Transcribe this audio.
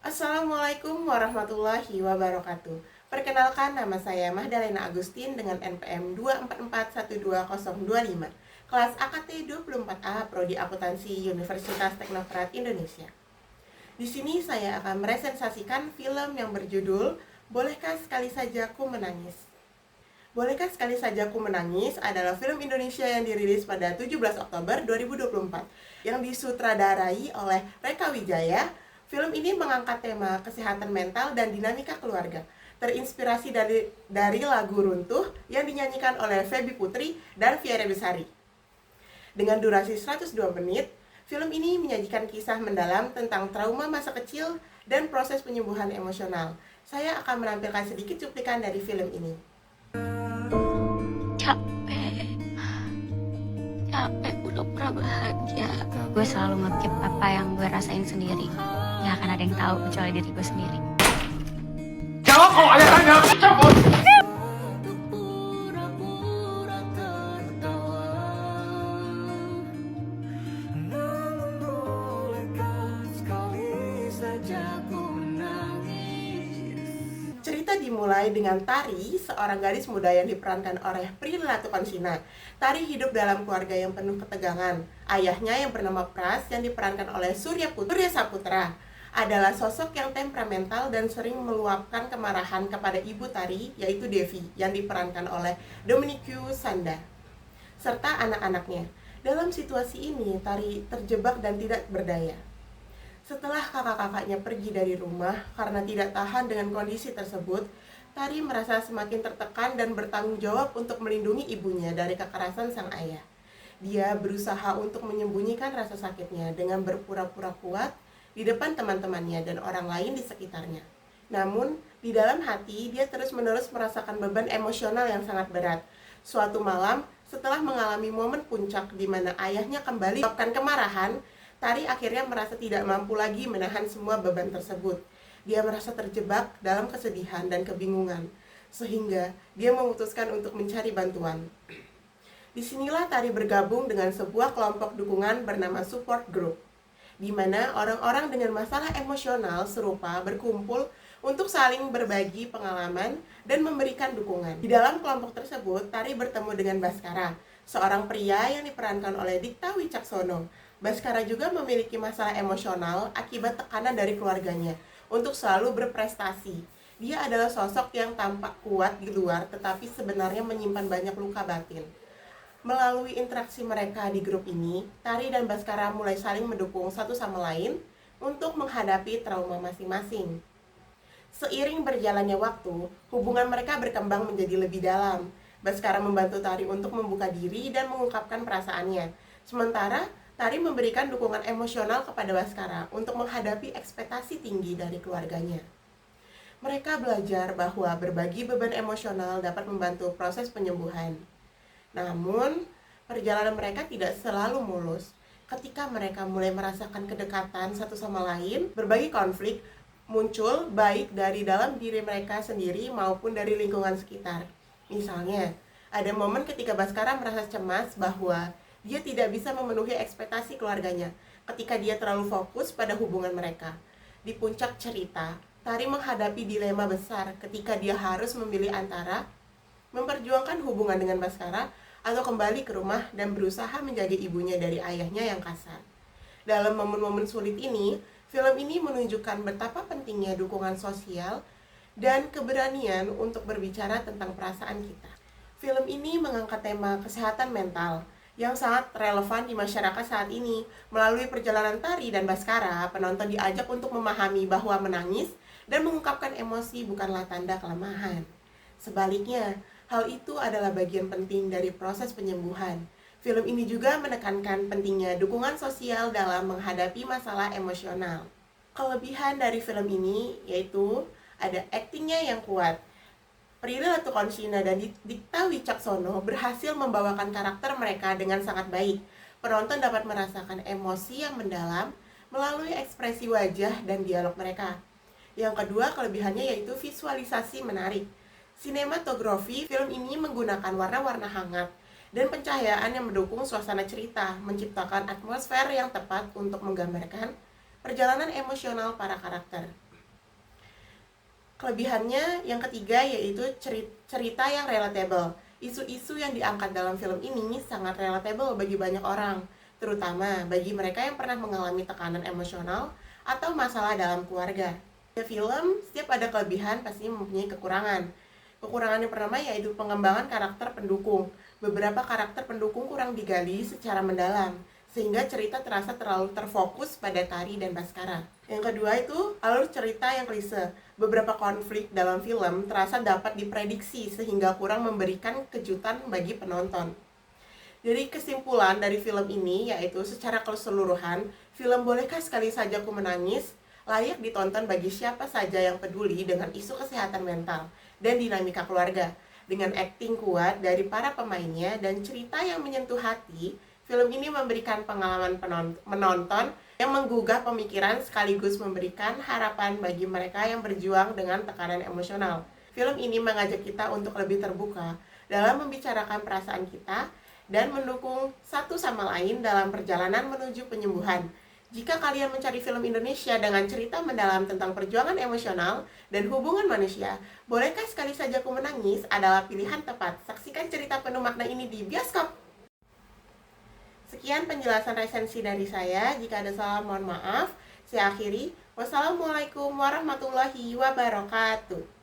Assalamualaikum warahmatullahi wabarakatuh. Perkenalkan, nama saya Mahdalena Agustin dengan NPM 2441225, kelas AKT 24A Prodi Akuntansi Universitas Teknokrat Indonesia. Di sini saya akan meresensasikan film yang berjudul Bolehkah Sekali Saja Ku Menangis. Bolehkah Sekali Saja Ku Menangis adalah film Indonesia yang dirilis pada 17 Oktober 2024 yang disutradarai oleh Reka Wijaya. Film ini mengangkat tema kesehatan mental dan dinamika keluarga, terinspirasi dari lagu Runtuh yang dinyanyikan oleh Feby Putri dan Viera Besari. Dengan durasi 102 menit, film ini menyajikan kisah mendalam tentang trauma masa kecil dan proses penyembuhan emosional. Saya akan menampilkan sedikit cuplikan dari film ini. Capek, udah pernah bahagia. Gue selalu ngekip apa yang gue rasain sendiri. Gak akan ada yang tahu kecuali diri gue sendiri. Jawab kalau ayah tanya, cabut. Cerita dimulai dengan Tari, seorang gadis muda yang diperankan oleh Prilly Latuconsina. Tari hidup dalam keluarga yang penuh ketegangan. Ayahnya yang bernama Pras yang diperankan oleh Surya Saputra adalah sosok yang temperamental dan sering meluapkan kemarahan kepada ibu Tari, yaitu Devi, yang diperankan oleh Dominique Sanda, serta anak-anaknya. Dalam situasi ini, Tari terjebak dan tidak berdaya. Setelah kakak-kakaknya pergi dari rumah karena tidak tahan dengan kondisi tersebut, Tari merasa semakin tertekan dan bertanggung jawab untuk melindungi ibunya dari kekerasan sang ayah. Dia berusaha untuk menyembunyikan rasa sakitnya dengan berpura-pura kuat di depan teman-temannya dan orang lain di sekitarnya. Namun, di dalam hati dia terus-menerus merasakan beban emosional yang sangat berat. Suatu malam, setelah mengalami momen puncak di mana ayahnya kembali meluapkan kemarahan, Tari akhirnya merasa tidak mampu lagi menahan semua beban tersebut. Dia merasa terjebak dalam kesedihan dan kebingungan, sehingga dia memutuskan untuk mencari bantuan. Disinilah Tari bergabung dengan sebuah kelompok dukungan bernama Support Group, di mana orang-orang dengan masalah emosional serupa berkumpul untuk saling berbagi pengalaman dan memberikan dukungan. Di dalam kelompok tersebut, Tari bertemu dengan Baskara, seorang pria yang diperankan oleh Dikta Wicaksono. Baskara juga memiliki masalah emosional akibat tekanan dari keluarganya untuk selalu berprestasi. Dia adalah sosok yang tampak kuat di luar tetapi sebenarnya menyimpan banyak luka batin. Melalui interaksi mereka di grup ini, Tari dan Baskara mulai saling mendukung satu sama lain untuk menghadapi trauma masing-masing. Seiring berjalannya waktu, hubungan mereka berkembang menjadi lebih dalam. Baskara membantu Tari untuk membuka diri dan mengungkapkan perasaannya. Sementara Tari memberikan dukungan emosional kepada Baskara untuk menghadapi ekspektasi tinggi dari keluarganya. Mereka belajar bahwa berbagi beban emosional dapat membantu proses penyembuhan. Namun, perjalanan mereka tidak selalu mulus. Ketika mereka mulai merasakan kedekatan satu sama lain, berbagai konflik muncul baik dari dalam diri mereka sendiri maupun dari lingkungan sekitar. Misalnya, ada momen ketika Baskara merasa cemas bahwa dia tidak bisa memenuhi ekspektasi keluarganya ketika dia terlalu fokus pada hubungan mereka. Di puncak cerita, Tari menghadapi dilema besar ketika dia harus memilih antara memperjuangkan hubungan dengan Baskara atau kembali ke rumah dan berusaha menjaga ibunya dari ayahnya yang kasar. Dalam momen-momen sulit ini, film ini menunjukkan betapa pentingnya dukungan sosial dan keberanian untuk berbicara tentang perasaan kita. Film ini mengangkat tema kesehatan mental yang sangat relevan di masyarakat saat ini. Melalui perjalanan Tari dan Baskara, penonton diajak untuk memahami bahwa menangis dan mengungkapkan emosi bukanlah tanda kelemahan. Sebaliknya, hal itu adalah bagian penting dari proses penyembuhan. Film ini juga menekankan pentingnya dukungan sosial dalam menghadapi masalah emosional. Kelebihan dari film ini yaitu ada aktingnya yang kuat. Prilly Latuconsina dan Dikta Wicaksono berhasil membawakan karakter mereka dengan sangat baik. Penonton dapat merasakan emosi yang mendalam melalui ekspresi wajah dan dialog mereka. Yang kedua, kelebihannya yaitu visualisasi menarik. Sinematografi film ini menggunakan warna-warna hangat dan pencahayaan yang mendukung suasana cerita, menciptakan atmosfer yang tepat untuk menggambarkan perjalanan emosional para karakter. Kelebihannya yang ketiga yaitu cerita yang relatable. Isu-isu yang diangkat dalam film ini sangat relatable bagi banyak orang, terutama bagi mereka yang pernah mengalami tekanan emosional atau masalah dalam keluarga. Di film, setiap ada kelebihan pasti mempunyai kekurangan. Kekurangan yang pertama yaitu pengembangan karakter pendukung. Beberapa karakter pendukung kurang digali secara mendalam, sehingga cerita terasa terlalu terfokus pada Tari dan Baskara. Yang kedua itu alur cerita yang klise. Beberapa konflik dalam film terasa dapat diprediksi sehingga kurang memberikan kejutan bagi penonton. Jadi kesimpulan dari film ini yaitu secara keseluruhan, film Bolehkah Sekali Saja Ku Menangis layak ditonton bagi siapa saja yang peduli dengan isu kesehatan mental dan dinamika keluarga. Dengan akting kuat dari para pemainnya dan cerita yang menyentuh hati, film ini memberikan pengalaman menonton yang menggugah pemikiran sekaligus memberikan harapan bagi mereka yang berjuang dengan tekanan emosional. Film ini mengajak kita untuk lebih terbuka dalam membicarakan perasaan kita dan mendukung satu sama lain dalam perjalanan menuju penyembuhan. Jika kalian mencari film Indonesia dengan cerita mendalam tentang perjuangan emosional dan hubungan manusia, Bolehkah Sekali Saja Ku Menangis adalah pilihan tepat. Saksikan cerita penuh makna ini di bioskop. Sekian penjelasan resensi dari saya. Jika ada salah mohon maaf. Saya akhiri. Wassalamualaikum warahmatullahi wabarakatuh.